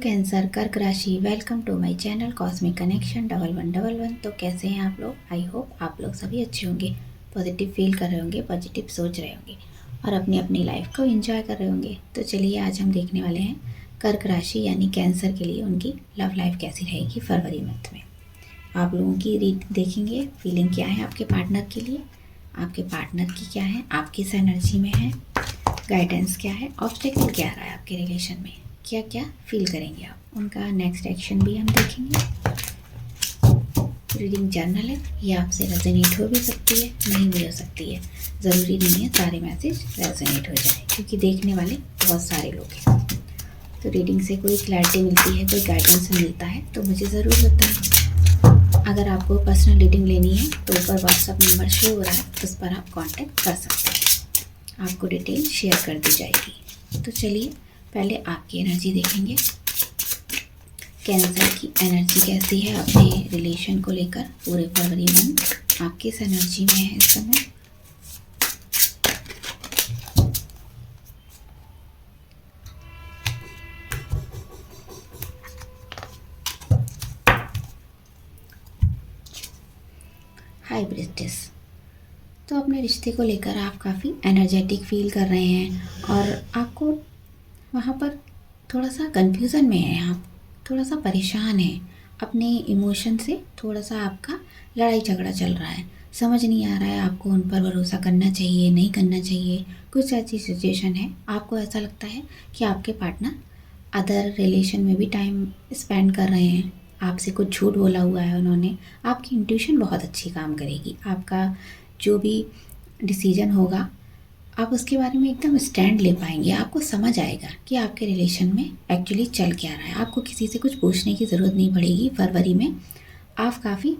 Cancer कर्क राशि, welcome to my channel cosmic connection 1111। तो कैसे हैं आप लोग? आई होप आप लोग सभी अच्छे होंगे, पॉजिटिव फील कर रहे होंगे, पॉजिटिव सोच रहे होंगे और अपनी अपनी लाइफ को एंजॉय कर रहे होंगे। तो चलिए आज हम देखने वाले हैं कर्क राशि यानी कैंसर के लिए उनकी लव लाइफ कैसी रहेगी फरवरी मंथ में। आप लोगों की रीड देखेंगे, फीलिंग क्या है आपके पार्टनर के लिए, आपके पार्टनर की क्या है, आप किस एनर्जी में है, गाइडेंस क्या है, ऑब्स्टेकल क्या आ रहा है आपके रिलेशन में, क्या क्या फील करेंगे आप, उनका नेक्स्ट एक्शन भी हम देखेंगे। रीडिंग जर्नल है, ये आपसे रेजोनेट हो भी सकती है, नहीं भी हो सकती है। ज़रूरी नहीं है सारे मैसेज रेजोनेट हो जाए, क्योंकि देखने वाले बहुत सारे लोग हैं। तो रीडिंग से कोई क्लैरिटी मिलती है, कोई गाइडेंस मिलता है तो मुझे ज़रूर बताएं। अगर आपको पर्सनल रीडिंग लेनी है तो ऊपर व्हाट्सअप नंबर शो हो रहा है, उस पर आप कांटेक्ट कर सकते हैं, आपको डिटेल शेयर कर दी जाएगी। तो चलिए पहले आपकी एनर्जी देखेंगे, कैंसर की एनर्जी कैसी है अपने रिलेशन को लेकर पूरे फरवरी मंथ, आप किस एनर्जी में है इस समय। हाई प्रीस्टेस, तो अपने रिश्ते को लेकर आप काफ़ी एनर्जेटिक फील कर रहे हैं और आपको वहाँ पर थोड़ा सा कन्फ्यूज़न में है, आप थोड़ा सा परेशान हैं, अपने इमोशन से थोड़ा सा आपका लड़ाई झगड़ा चल रहा है, समझ नहीं आ रहा है आपको उन पर भरोसा करना चाहिए नहीं करना चाहिए। कुछ ऐसी सिचुएशन है, आपको ऐसा लगता है कि आपके पार्टनर अदर रिलेशन में भी टाइम स्पेंड कर रहे हैं, आपसे कुछ झूठ बोला हुआ है उन्होंने। आपकी इंट्यूशन बहुत अच्छी काम करेगी, आपका जो भी डिसीजन होगा आप उसके बारे में एकदम स्टैंड ले पाएंगे, आपको समझ आएगा कि आपके रिलेशन में एक्चुअली चल क्या रहा है। आपको किसी से कुछ पूछने की ज़रूरत नहीं पड़ेगी। फरवरी में आप काफ़ी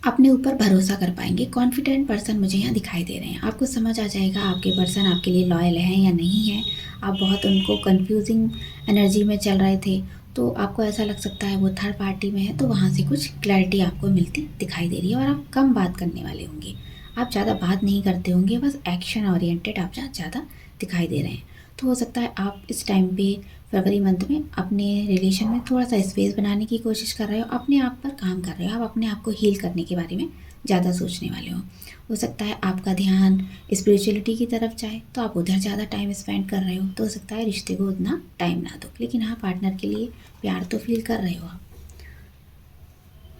अपने ऊपर भरोसा कर पाएंगे, कॉन्फिडेंट पर्सन मुझे यहाँ दिखाई दे रहे हैं। आपको समझ आ जाएगा आपके पर्सन आपके लिए लॉयल हैं या नहीं है। आप बहुत उनको कंफ्यूजिंग एनर्जी में चल रहे थे, तो आपको ऐसा लग सकता है वो थर्ड पार्टी में है, तो वहाँ से कुछ क्लैरिटी आपको मिलती दिखाई दे रही है। और आप कम बात करने वाले होंगे, आप ज़्यादा बात नहीं करते होंगे, बस एक्शन ओरिएंटेड आप ज़्यादा दिखाई दे रहे हैं। तो हो सकता है आप इस टाइम पे फरवरी मंथ में अपने रिलेशन में थोड़ा सा स्पेस बनाने की कोशिश कर रहे हो, अपने आप पर काम कर रहे हो, आप अपने आप को हील करने के बारे में ज़्यादा सोचने वाले हो सकता है आपका ध्यान स्पिरिचुअलिटी की तरफ जाए तो आप उधर ज़्यादा टाइम स्पेंड कर रहे हो, तो हो सकता है रिश्ते को उतना टाइम ना दो, लेकिन हाँ पार्टनर के लिए प्यार तो फील कर रहे हो आप।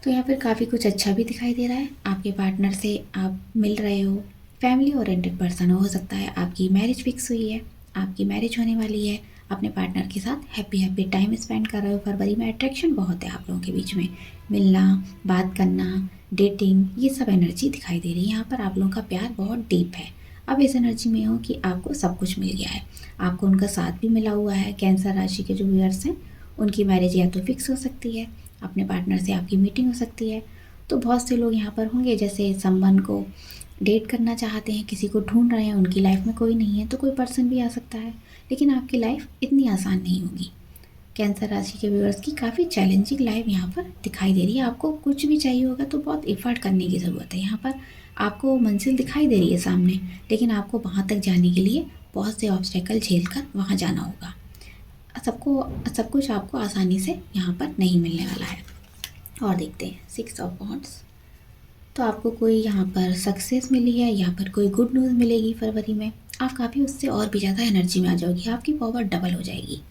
तो यहाँ पर काफ़ी कुछ अच्छा भी दिखाई दे रहा है, आपके पार्टनर से आप मिल रहे हो, फैमिली ओरिएंटेड पर्सन हो सकता है आपकी मैरिज फिक्स हुई है, आपकी मैरिज होने वाली है, अपने पार्टनर के साथ हैप्पी टाइम स्पेंड कर रहे हो। फरवरी में अट्रैक्शन बहुत है आप लोगों के बीच में, मिलना, बात करना, डेटिंग, ये सब एनर्जी दिखाई दे रही है। यहाँ पर आप लोगों का प्यार बहुत डीप है। अब इस एनर्जी में हो कि आपको सब कुछ मिल गया है, आपको उनका साथ भी मिला हुआ है। कैंसर राशि के जो व्यूअर्स हैं उनकी मैरिज या तो फिक्स हो सकती है, अपने पार्टनर से आपकी मीटिंग हो सकती है। तो बहुत से लोग यहाँ पर होंगे जैसे संबंध को डेट करना चाहते हैं, किसी को ढूंढ रहे हैं, उनकी लाइफ में कोई नहीं है तो कोई पर्सन भी आ सकता है, लेकिन आपकी लाइफ इतनी आसान नहीं होगी। कैंसर राशि के व्यूअर्स की काफ़ी चैलेंजिंग लाइफ यहाँ पर दिखाई दे रही है। आपको कुछ भी चाहिए होगा तो बहुत एफर्ट करने की ज़रूरत है। यहाँ पर आपको मंजिल दिखाई दे रही है सामने, लेकिन आपको वहाँ तक जाने के लिए बहुत से ऑब्स्टेकल झेल कर वहाँ जाना होगा। सब कुछ आपको आसानी से यहाँ पर नहीं मिलने वाला है। और देखते हैं 6 ऑफ वॉन्ड्स, तो आपको कोई यहाँ पर सक्सेस मिली है, यहाँ पर कोई गुड न्यूज़ मिलेगी फरवरी में। आप काफ़ी उससे और भी ज़्यादा एनर्जी में आ जाओगी, आपकी पावर डबल हो जाएगी।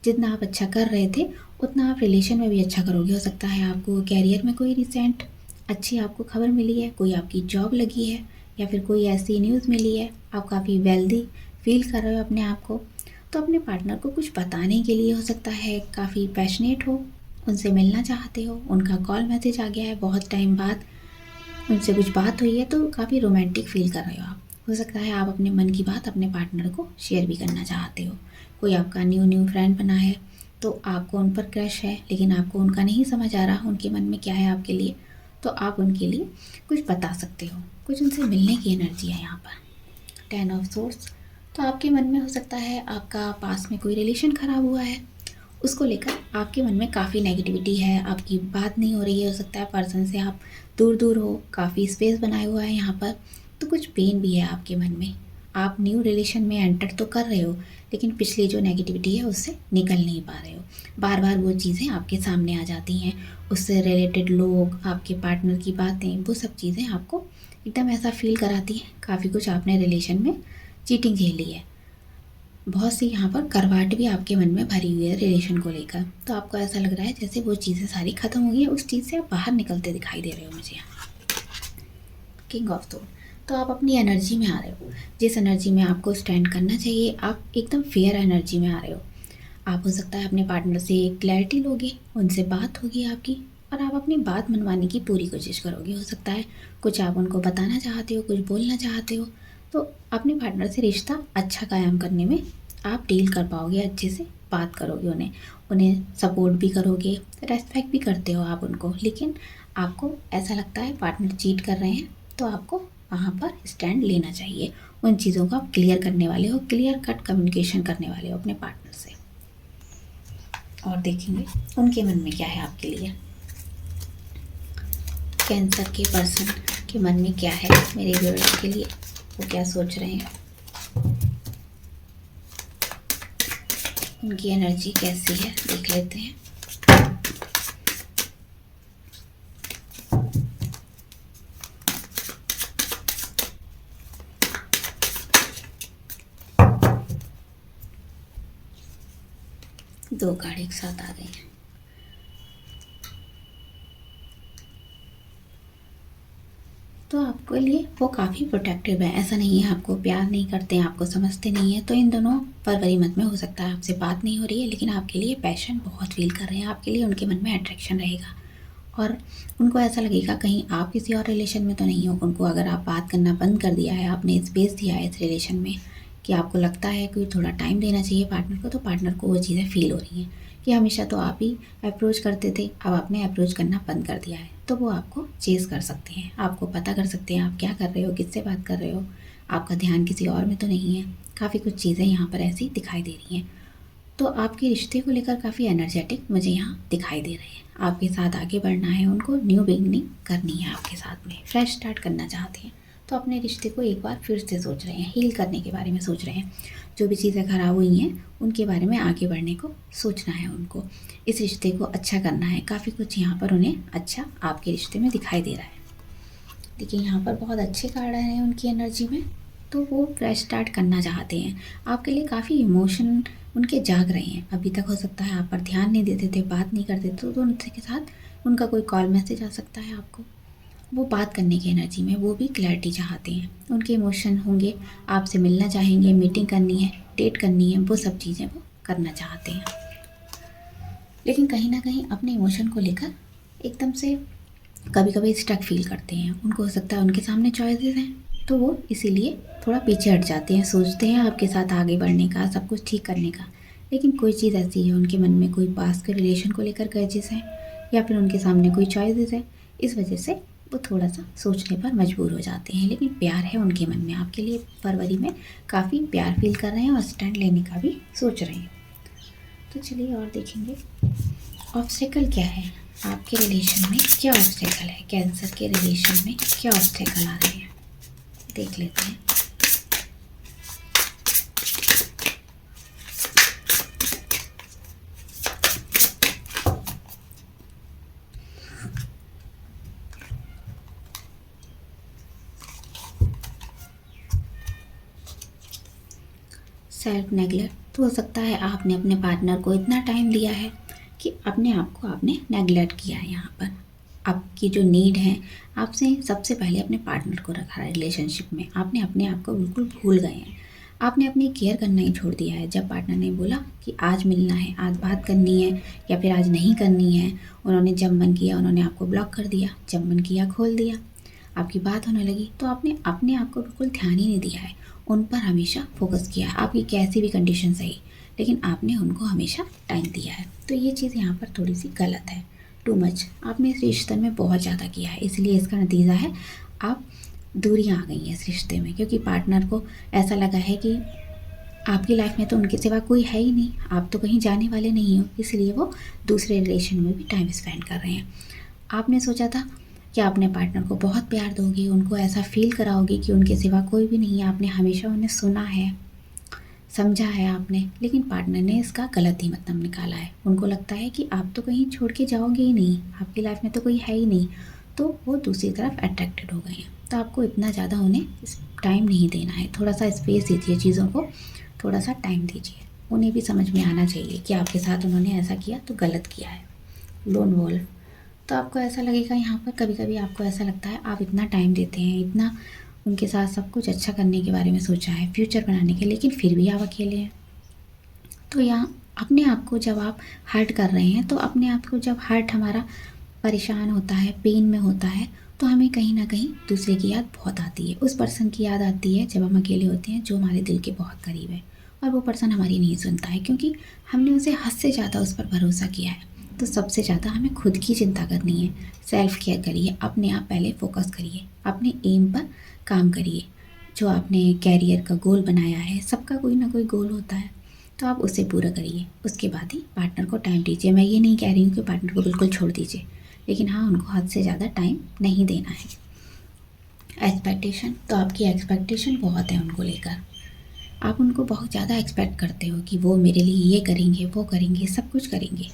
जितना आप अच्छा कर रहे थे उतना आप रिलेशन में भी अच्छा करोगे। हो सकता है आपको कैरियर में कोई रिसेंट अच्छी आपको खबर मिली है, कोई आपकी जॉब लगी है, या फिर कोई ऐसी न्यूज़ मिली है, आप काफ़ी वेल्दी फील कर रहे हो अपने आप को। तो अपने पार्टनर को कुछ बताने के लिए हो सकता है काफ़ी पैशनेट हो, उनसे मिलना चाहते हो, उनका कॉल मैसेज आ गया है, बहुत टाइम बाद उनसे कुछ बात हुई है, तो काफ़ी रोमांटिक फील कर रहे हो आप। हो सकता है आप अपने मन की बात अपने पार्टनर को शेयर भी करना चाहते हो। कोई आपका न्यू फ्रेंड बना है तो आपको उन पर क्रश है, लेकिन आपको उनका नहीं समझ आ रहा उनके मन में क्या है आपके लिए, तो आप उनके लिए कुछ बता सकते हो, कुछ उनसे मिलने की एनर्जी है यहाँ पर। 10 ऑफ सोर्स, तो आपके मन में हो सकता है आपका पास में कोई रिलेशन ख़राब हुआ है, उसको लेकर आपके मन में काफ़ी नेगेटिविटी है, आपकी बात नहीं हो रही है। हो सकता है पर्सन से आप दूर दूर हो, काफ़ी स्पेस बनाया हुआ है यहाँ पर, तो कुछ पेन भी है आपके मन में। आप न्यू रिलेशन में एंटर तो कर रहे हो, लेकिन पिछली जो नेगेटिविटी है उससे निकल नहीं पा रहे हो। बार बार वो चीज़ें आपके सामने आ जाती हैं, उससे रिलेटेड लोग, आपके पार्टनर की बातें, वो सब चीज़ें आपको एकदम ऐसा फील कराती हैं काफ़ी कुछ आपने रिलेशन में चीटिंग झेली है। बहुत सी यहाँ पर करवाहट भी आपके मन में भरी हुई है रिलेशन को लेकर। तो आपको ऐसा लग रहा है जैसे वो चीज़ें सारी ख़त्म हो गई है, उस चीज़ से आप बाहर निकलते दिखाई दे रहे हो मुझे यहाँ। किंग ऑफ सोर्ड, तो आप अपनी एनर्जी में आ रहे हो, जिस एनर्जी में आपको स्टैंड करना चाहिए, आप एकदम फेयर एनर्जी में आ रहे हो। आप हो सकता है अपने पार्टनर से क्लैरिटी लोगे, उनसे बात होगी आपकी, और आप अपनी बात मनवाने की पूरी कोशिश करोगे। हो सकता है कुछ आप उनको बताना चाहते हो, कुछ बोलना चाहते हो, तो अपने पार्टनर से रिश्ता अच्छा कायम करने में आप डील कर पाओगे, अच्छे से बात करोगे, उन्हें उन्हें सपोर्ट भी करोगे, रेस्पेक्ट भी करते हो आप उनको। लेकिन आपको ऐसा लगता है पार्टनर चीट कर रहे हैं, तो आपको वहाँ पर स्टैंड लेना चाहिए। उन चीज़ों को आप क्लियर करने वाले हो, क्लियर कट कम्युनिकेशन करने वाले हो अपने पार्टनर से। और देखेंगे उनके मन में क्या है आपके लिए। कैंसर के पर्सन के मन में क्या है मेरे व्यूअर्स के लिए, वो क्या सोच रहे हैं, उनकी एनर्जी कैसी है देख लेते हैं। दो कार्ड एक साथ आ गए हैं। तो आपके लिए वो काफ़ी प्रोटेक्टिव है, ऐसा नहीं है आपको प्यार नहीं करते हैं, आपको समझते नहीं है। तो इन दोनों फरवरी मंथ में हो सकता है आपसे बात नहीं हो रही है, लेकिन आपके लिए पैशन बहुत फील कर रहे हैं, आपके लिए उनके मन में अट्रैक्शन रहेगा। और उनको ऐसा लगेगा कहीं आप किसी और रिलेशन में तो नहीं हो। उनको अगर आप बात करना बंद कर दिया है, आपने स्पेस दिया है इस रिलेशन में, कि आपको लगता है कि थोड़ा टाइम देना चाहिए पार्टनर को, तो पार्टनर को वो चीज़ें फील हो रही हैं कि हमेशा तो आप ही अप्रोच करते थे, अब आपने अप्रोच करना बंद कर दिया है। तो वो आपको चेज़ कर सकते हैं, आपको पता कर सकते हैं आप क्या कर रहे हो, किससे बात कर रहे हो, आपका ध्यान किसी और में तो नहीं है। काफ़ी कुछ चीज़ें यहाँ पर ऐसी दिखाई दे रही हैं। तो आपके रिश्ते को लेकर काफ़ी एनर्जेटिक मुझे यहाँ दिखाई दे रहे हैं। आपके साथ आगे बढ़ना है, उनको न्यू बिगनिंग करनी है, आपके साथ में फ्रेश स्टार्ट करना चाहते हैं। तो अपने रिश्ते को एक बार फिर से सोच रहे हैं, हील करने के बारे में सोच रहे हैं। जो भी चीज़ें खराब हुई हैं उनके बारे में आगे बढ़ने को सोचना है उनको, इस रिश्ते को अच्छा करना है। काफ़ी कुछ यहाँ पर उन्हें अच्छा आपके रिश्ते में दिखाई दे रहा है। देखिए यहाँ पर बहुत अच्छे कार्ड आए हैं उनकी एनर्जी में। तो वो फ्रेश स्टार्ट करना चाहते हैं। आपके लिए काफ़ी इमोशन उनके जाग रहे हैं। अभी तक हो सकता है आप पर ध्यान नहीं देते थे, बात नहीं करते थे, तो उनसे के साथ उनका कोई कॉल मैसेज आ सकता है आपको। वो बात करने की एनर्जी में, वो भी क्लैरिटी चाहते हैं। उनके इमोशन होंगे, आपसे मिलना चाहेंगे, मीटिंग करनी है, डेट करनी है, वो सब चीज़ें वो करना चाहते हैं। लेकिन कहीं ना कहीं अपने इमोशन को लेकर एकदम से कभी कभी स्टक फील करते हैं। उनको हो सकता है उनके सामने चॉइसेस हैं, तो वो इसीलिए थोड़ा पीछे हट जाते हैं, सोचते हैं आपके साथ आगे बढ़ने का, सब कुछ ठीक करने का। लेकिन कोई चीज़ ऐसी है उनके मन में, कोई पास के रिलेशन को लेकर ग्रजेस हैं, या फिर उनके सामने कोई चॉइसेस है, इस वजह से वो थोड़ा सा सोचने पर मजबूर हो जाते हैं। लेकिन प्यार है उनके मन में, आपके लिए फरवरी में काफ़ी प्यार फील कर रहे हैं और स्टैंड लेने का भी सोच रहे हैं। तो चलिए और देखेंगे ऑब्स्टेकल क्या है आपके रिलेशन में, क्या ऑब्स्टेकल है कैंसर के रिलेशन में, क्या ऑब्स्टेकल आ रहे हैं देख लेते हैं। सेल्फ नेगलेक्ट, तो हो सकता है आपने अपने पार्टनर को इतना टाइम दिया है कि अपने आप को आपने नेगलेक्ट किया है। यहाँ पर आपकी जो नीड है, आपसे सबसे पहले अपने पार्टनर को रखा है रिलेशनशिप में। आपने अपने आप को बिल्कुल भूल गए हैं, आपने अपनी केयर करना ही छोड़ दिया है। जब पार्टनर ने बोला कि आज मिलना है, आज बात करनी है, या फिर आज नहीं करनी है, उन्होंने जब मन किया उन्होंने आपको ब्लॉक कर दिया, जब मन किया खोल दिया। आपकी बात होने लगी तो आपने अपने आप को बिल्कुल ध्यान ही नहीं दिया है, उन पर हमेशा फोकस किया है। आपकी कैसी भी कंडीशन सही, लेकिन आपने उनको हमेशा टाइम दिया है। तो ये चीज़ यहाँ पर थोड़ी सी गलत है, टू मच आपने इस रिश्ते में बहुत ज़्यादा किया है। इसलिए इसका नतीजा है आप दूरियाँ आ गई हैं इस रिश्ते में, क्योंकि पार्टनर को ऐसा लगा है कि आपकी लाइफ में तो उनके सिवा कोई है ही नहीं, आप तो कहीं जाने वाले नहीं हो, इसलिए वो दूसरे रिलेशन में भी टाइम स्पेंड कर रहे हैं। आपने सोचा था क्या अपने पार्टनर को बहुत प्यार दोगे, उनको ऐसा फील कराओगे कि उनके सिवा कोई भी नहीं है, आपने हमेशा उन्हें सुना है, समझा है आपने, लेकिन पार्टनर ने इसका गलत ही मतलब निकाला है। उनको लगता है कि आप तो कहीं छोड़ के जाओगे ही नहीं, आपकी लाइफ में तो कोई है ही नहीं, तो वो दूसरी तरफ अट्रैक्टेड हो गए हैं। तो आपको इतना ज़्यादा उन्हें टाइम नहीं देना है, थोड़ा सा स्पेस दीजिए, चीज़ों को थोड़ा सा टाइम दीजिए। उन्हें भी समझ में आना चाहिए कि आपके साथ उन्होंने ऐसा किया तो गलत किया है। लोन वोल्फ, तो आपको ऐसा लगेगा यहाँ पर, कभी कभी आपको ऐसा लगता है आप इतना टाइम देते हैं, इतना उनके साथ सब कुछ अच्छा करने के बारे में सोचा है, फ्यूचर बनाने के, लेकिन फिर भी आप अकेले हैं। तो यहाँ अपने आप को जब आप हर्ट कर रहे हैं, तो अपने आप को जब हर्ट हमारा परेशान होता है, पेन में होता है, तो हमें कहीं ना कहीं दूसरे की याद बहुत आती है, उस पर्सन की याद आती है जब हम अकेले होते हैं, जो हमारे दिल के बहुत करीब है, और वो पर्सन हमारी नहीं सुनता है, क्योंकि हमने उसे हद से ज़्यादा उस पर भरोसा किया है। तो सबसे ज़्यादा हमें खुद की चिंता करनी है, सेल्फ केयर करिए, अपने आप पहले फोकस करिए, अपने एम पर काम करिए। जो आपने कैरियर का गोल बनाया है, सबका कोई ना कोई गोल होता है, तो आप उसे पूरा करिए, उसके बाद ही पार्टनर को टाइम दीजिए। मैं ये नहीं कह रही हूँ कि पार्टनर को बिल्कुल छोड़ दीजिए, लेकिन हाँ, उनको हद से ज़्यादा टाइम नहीं देना है। एक्सपेक्टेशन, तो आपकी एक्सपेक्टेशन बहुत है उनको लेकर, आप उनको बहुत ज़्यादा एक्सपेक्ट करते हो कि वो मेरे लिए ये करेंगे, वो करेंगे, सब कुछ करेंगे।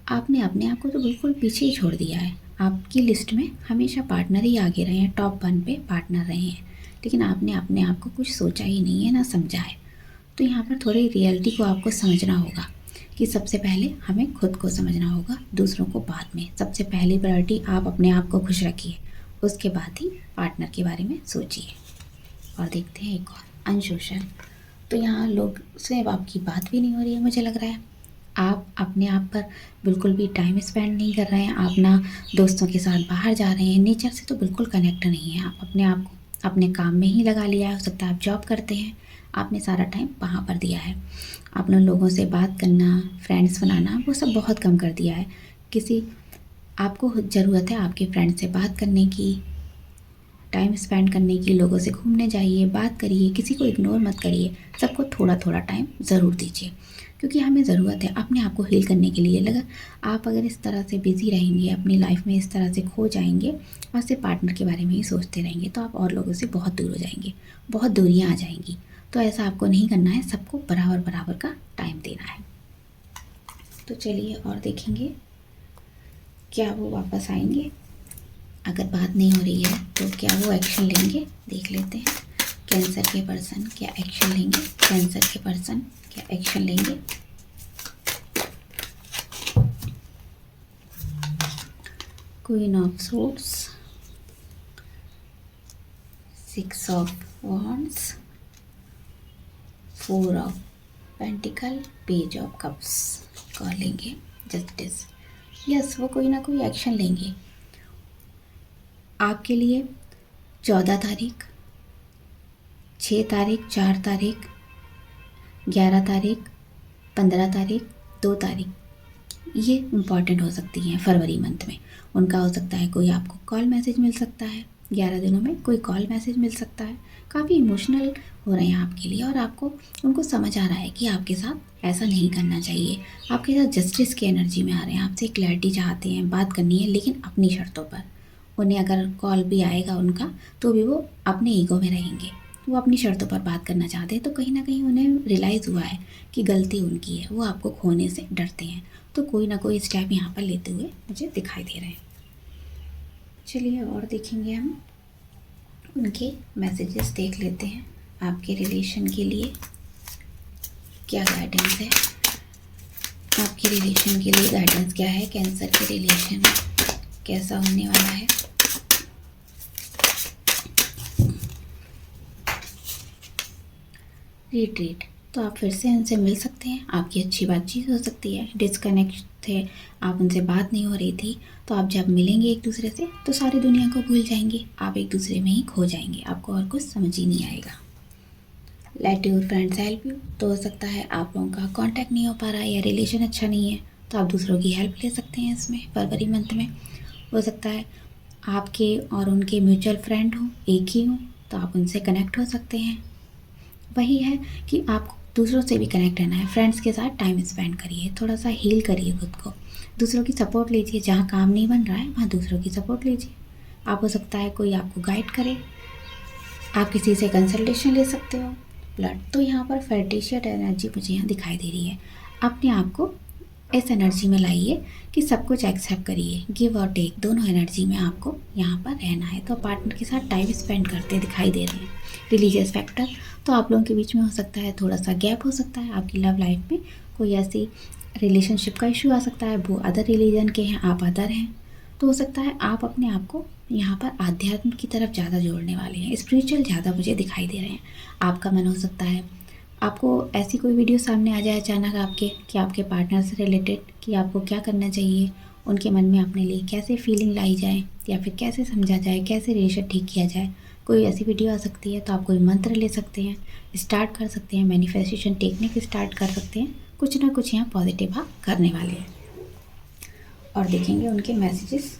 आपने अपने आप को तो बिल्कुल पीछे ही छोड़ दिया है। आपकी लिस्ट में हमेशा पार्टनर ही आगे रहे हैं, टॉप 1 पे पार्टनर रहे हैं, लेकिन आपने अपने आप को कुछ सोचा ही नहीं है, ना समझा है। तो यहाँ पर थोड़ी रियलिटी को आपको समझना होगा कि सबसे पहले हमें खुद को समझना होगा, दूसरों को बाद में। सबसे पहली प्रायोरिटी आप अपने आप को खुश रखिए, उसके बाद ही पार्टनर के बारे में सोचिए। और देखते हैं एक और अनसोशल, तो यहाँ लोग से आपकी बात भी नहीं हो रही है, मुझे लग रहा है आप अपने आप पर बिल्कुल भी टाइम स्पेंड नहीं कर रहे हैं, आप ना दोस्तों के साथ बाहर जा रहे हैं, नेचर से तो बिल्कुल कनेक्ट नहीं है। आप अपने आप को अपने काम में ही लगा लिया है, हो सकता है आप जॉब करते हैं, आपने सारा टाइम वहाँ पर दिया है। आपने लोगों से बात करना, फ्रेंड्स बनाना, वो सब बहुत कम कर दिया है। किसी आपको ज़रूरत है आपके फ्रेंड से बात करने की, टाइम स्पेंड करने की, लोगों से घूमने जाइए, बात करिए, किसी को इग्नोर मत करिए, सबको थोड़ा थोड़ा टाइम ज़रूर दीजिए, क्योंकि हमें ज़रूरत है अपने आप को हील करने के लिए। अगर इस तरह से बिज़ी रहेंगे, अपनी लाइफ में इस तरह से खो जाएंगे और सिर्फ पार्टनर के बारे में ही सोचते रहेंगे, तो आप और लोगों से बहुत दूर हो जाएंगे, बहुत दूरियाँ आ जाएंगी। तो ऐसा आपको नहीं करना है, सबको बराबर बराबर का टाइम देना है। तो चलिए और देखेंगे क्या वो वापस आएंगे। अगर बात नहीं हो रही है तो क्या वो एक्शन लेंगे, देख लेते हैं। कैंसर के पर्सन क्या एक्शन लेंगे, कैंसर के पर्सन क्या एक्शन लेंगे। Queen of swords, 6 of wands, 4 of pentacle, page of cups. Call लेंगे जस्टिस। यस, वो कोई ना कोई एक्शन लेंगे आपके लिए। 14 तारीख, 6 तारीख, 4 तारीख, 11 तारीख, 15 तारीख, 2 तारीख, ये इम्पॉर्टेंट हो सकती हैं फरवरी मंथ में। उनका हो सकता है कोई आपको कॉल मैसेज मिल सकता है, 11 दिनों में कोई कॉल मैसेज मिल सकता है। काफ़ी इमोशनल हो रहे हैं आपके लिए, और आपको उनको समझ आ रहा है कि आपके साथ ऐसा नहीं करना चाहिए। आपके साथ जस्टिस की एनर्जी में आ रहे हैं, आपसे क्लैरिटी चाहते हैं, बात करनी है, लेकिन अपनी शर्तों पर। उन्हें अगर कॉल भी आएगा उनका, तो भी वो अपने ईगो में रहेंगे, वो अपनी शर्तों पर बात करना चाहते हैं। तो कहीं ना कहीं उन्हें रियलाइज़ हुआ है कि गलती उनकी है, वो आपको खोने से डरते हैं। तो कोई ना कोई स्टेप यहाँ पर लेते हुए मुझे दिखाई दे रहे हैं। चलिए और देखेंगे हम उनके मैसेजेस, देख लेते हैं आपके रिलेशन के लिए क्या गाइडेंस है। आपके रिलेशन के लिए गाइडेंस क्या है, कैंसर के रिलेशन कैसा होने वाला है। रिट्रीट, तो आप फिर से उनसे मिल सकते हैं, आपकी अच्छी बातचीत हो सकती है। डिस्कनेक्ट थे आप, उनसे बात नहीं हो रही थी, तो आप जब मिलेंगे एक दूसरे से तो सारी दुनिया को भूल जाएंगे, आप एक दूसरे में ही खो जाएंगे, आपको और कुछ समझ ही नहीं आएगा। Let your friends help you, तो हो सकता है आप लोगों का कांटेक्ट नहीं हो पा रहा है या रिलेशन अच्छा नहीं है, तो आप दूसरों की हेल्प ले सकते हैं इसमें फरवरी मंथ में। हो सकता है आपके और उनके म्यूचुअल फ्रेंड हो, एक ही हो, तो आप उनसे कनेक्ट हो सकते हैं। वही है कि आपको दूसरों से भी कनेक्ट रहना है, फ्रेंड्स के साथ टाइम स्पेंड करिए, थोड़ा सा हील करिए खुद को, दूसरों की सपोर्ट लीजिए। जहाँ काम नहीं बन रहा है वहाँ दूसरों की सपोर्ट लीजिए, आप हो सकता है कोई आपको गाइड करे, आप किसी से कंसल्टेशन ले सकते हो। ब्लड, तो यहाँ पर फेल्टिशियट एनर्जी मुझे यहाँ दिखाई दे रही है। अपने आप को इस एनर्जी में लाइए कि सब कुछ एक्सेप्ट करिए, गिव और टेक दोनों एनर्जी में आपको यहाँ पर रहना है। तो पार्टनर के साथ टाइम स्पेंड करते दिखाई दे रहे हैं। रिलीजियस फैक्टर, तो आप लोगों के बीच में हो सकता है थोड़ा सा गैप हो सकता है। आपकी लव लाइफ में कोई ऐसी रिलेशनशिप का इशू आ सकता है, वो अदर रिलीजन के हैं, आप अदर हैं। तो हो सकता है आप अपने आप को यहाँ पर आध्यात्म की तरफ ज़्यादा जोड़ने वाले हैं, स्पिरिचुअल ज़्यादा मुझे दिखाई दे रहे हैं। आपका मन हो सकता है आपको ऐसी कोई वीडियो सामने आ जाए अचानक आपके कि आपके पार्टनर से रिलेटेड कि आपको क्या करना चाहिए, उनके मन में अपने लिए कैसे फीलिंग लाई जाए या फिर कैसे समझा जाए, कैसे रिलेशन ठीक किया जाए, कोई ऐसी वीडियो आ सकती है। तो आप कोई मंत्र ले सकते हैं, स्टार्ट कर सकते हैं, मैनिफेस्टेशन टेक्निक स्टार्ट कर सकते हैं। कुछ ना कुछ यहाँ पॉजिटिव आप करने वाले हैं। और देखेंगे उनके मैसेजेस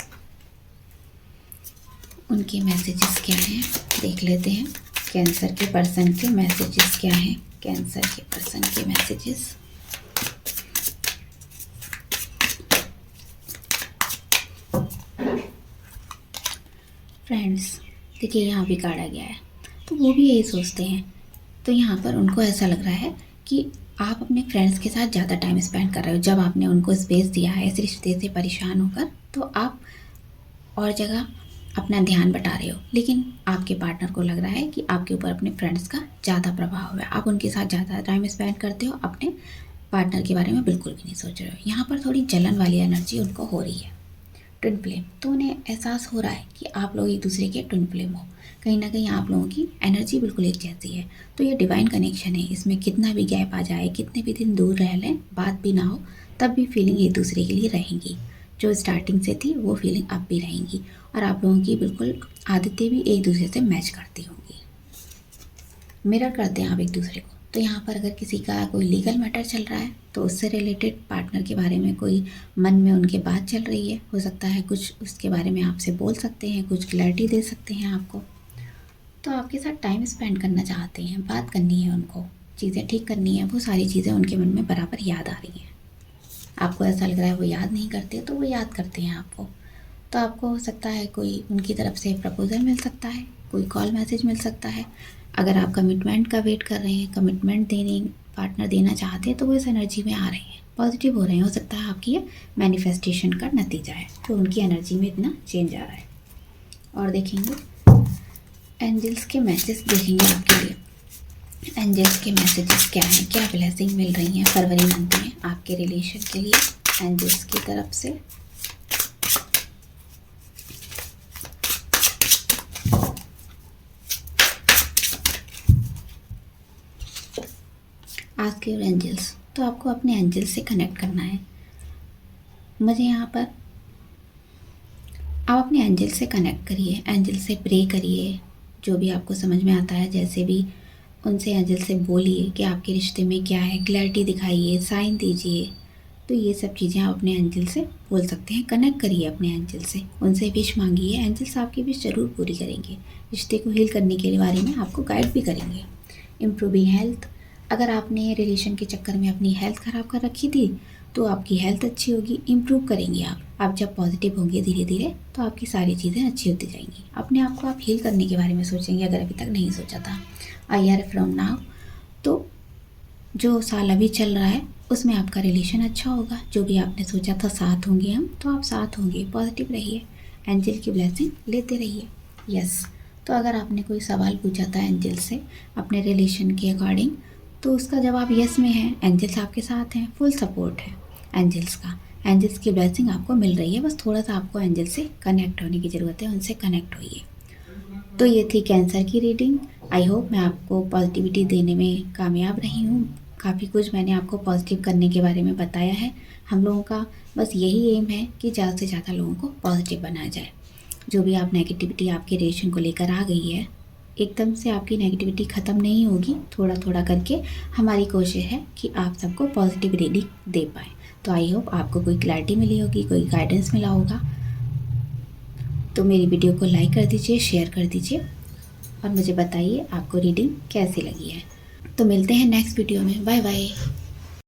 क्या हैं, देख लेते हैं। कैंसर के पर्सन के मैसेजेस क्या हैं, कैंसर के पर्सन के मैसेजेस। फ्रेंड्स, देखिए यहाँ भी काढ़ा गया है, तो वो भी यही सोचते हैं। तो यहाँ पर उनको ऐसा लग रहा है कि आप अपने फ्रेंड्स के साथ ज़्यादा टाइम स्पेंड कर रहे हो। जब आपने उनको स्पेस दिया है इस रिश्ते से परेशान होकर, तो आप और जगह अपना ध्यान बटा रहे हो। लेकिन आपके पार्टनर को लग रहा है कि आपके ऊपर अपने फ्रेंड्स का ज़्यादा प्रभाव है, आप उनके साथ ज़्यादा टाइम स्पेंड करते हो, अपने पार्टनर के बारे में बिल्कुल भी नहीं सोच रहे हो। यहाँ पर थोड़ी जलन वाली एनर्जी उनको हो रही है। ट्विन फ्लेम, तो उन्हें एहसास हो रहा है कि आप लोग एक दूसरे के ट्विन फ्लेम हो। कहीं ना कहीं आप लोगों की एनर्जी बिल्कुल एक जैसी है। तो ये डिवाइन कनेक्शन है, इसमें कितना भी गैप आ जाए, कितने भी दिन दूर रह लें, बात भी ना हो, तब भी फीलिंग एक दूसरे के लिए रहेंगी। जो स्टार्टिंग से थी वो फीलिंग अब भी रहेंगी। और आप लोगों की बिल्कुल आदतें भी एक दूसरे से मैच करती होंगी, मिरर करते हैं आप एक दूसरे को। तो यहाँ पर अगर किसी का कोई लीगल मैटर चल रहा है, तो उससे रिलेटेड पार्टनर के बारे में कोई मन में उनके बात चल रही है, हो सकता है कुछ उसके बारे में आपसे बोल सकते हैं, कुछ क्लैरिटी दे सकते हैं आपको। तो आपके साथ टाइम स्पेंड करना चाहते हैं, बात करनी है उनको, चीज़ें ठीक करनी है, वो सारी चीज़ें उनके मन में बराबर याद आ रही हैं। आपको ऐसा लग रहा है वो याद नहीं करते, तो वो याद करते हैं आपको। तो आपको हो सकता है कोई उनकी तरफ से प्रपोज़ल मिल सकता है, कोई कॉल मैसेज मिल सकता है। अगर आप कमिटमेंट का वेट कर रहे हैं, कमिटमेंट देने पार्टनर देना चाहते हैं, तो वो इस एनर्जी में आ रहे हैं, पॉजिटिव हो रहे हैं। हो सकता है आपकी ये मैनिफेस्टेशन का नतीजा है, तो उनकी एनर्जी में इतना चेंज आ रहा है। और देखेंगे एंजल्स के मैसेज, देखेंगे आपके लिए एंजल्स के मैसेजेस क्या हैं, क्या ब्लेसिंग मिल रही हैं फरवरी मंथ में आपके रिलेशन के लिए एंजल्स की तरफ से। आस्क योर एंजल्स, तो आपको अपने एंजल्स से कनेक्ट करना है। मुझे यहाँ पर आप अपने एंजल से कनेक्ट करिए, एंजल से प्रे करिए, जो भी आपको समझ में आता है, जैसे भी उनसे एंजल से बोलिए कि आपके रिश्ते में क्या है, क्लैरिटी दिखाइए, साइन दीजिए। तो ये सब चीज़ें आप अपने एंजल से बोल सकते हैं। कनेक्ट करिए अपने एंजल से, उनसे विश मांगिए, एंजल्स आपकी विश ज़रूर पूरी करेंगे। रिश्ते को हील करने के बारे में आपको गाइड भी करेंगे। इम्प्रूविंग हेल्थ, अगर आपने रिलेशन के चक्कर में अपनी हेल्थ ख़राब कर रखी थी, तो आपकी हेल्थ अच्छी होगी, इम्प्रूव करेंगे आप जब पॉजिटिव होंगे धीरे धीरे, तो आपकी सारी चीज़ें अच्छी होती जाएंगी। अपने आप को आप हील करने के बारे में सोचेंगे, अगर अभी तक नहीं सोचा था। आई आर फ्रॉम नाउ, तो जो साल अभी चल रहा है उसमें आपका रिलेशन अच्छा होगा। जो भी आपने सोचा था साथ होंगे हम, तो आप साथ होंगे। पॉजिटिव रहिए, एंजल की ब्लेसिंग लेते रहिए। यस, तो अगर आपने कोई सवाल पूछा था एंजल से अपने रिलेशन के अकॉर्डिंग, तो उसका जवाब यस में है। एंजल्स आपके साथ हैं, फुल सपोर्ट है एंजल्स का। एंजल्स की ब्लेसिंग आपको मिल रही है, बस थोड़ा सा आपको एंजल से कनेक्ट होने की ज़रूरत है, उनसे कनेक्ट होइए। तो ये थी कैंसर की रीडिंग। आई होप मैं आपको पॉजिटिविटी देने में कामयाब रही हूँ। काफ़ी कुछ मैंने आपको पॉजिटिव करने के बारे में बताया है। हम लोगों का बस यही एम है कि ज़्यादा से ज़्यादा लोगों को पॉजिटिव बनाया जाए। जो भी आप नेगेटिविटी आपके रिलेशन को लेकर आ गई है, एकदम से आपकी नेगेटिविटी ख़त्म नहीं होगी, थोड़ा थोड़ा करके हमारी कोशिश है कि आप सबको पॉजिटिव रीडिंग दे पाएँ। तो आई होप आपको कोई क्लैरिटी मिली होगी, कोई गाइडेंस मिला होगा। तो मेरी वीडियो को लाइक कर दीजिए, शेयर कर दीजिए और मुझे बताइए आपको रीडिंग कैसी लगी है। तो मिलते हैं नेक्स्ट वीडियो में। Bye bye.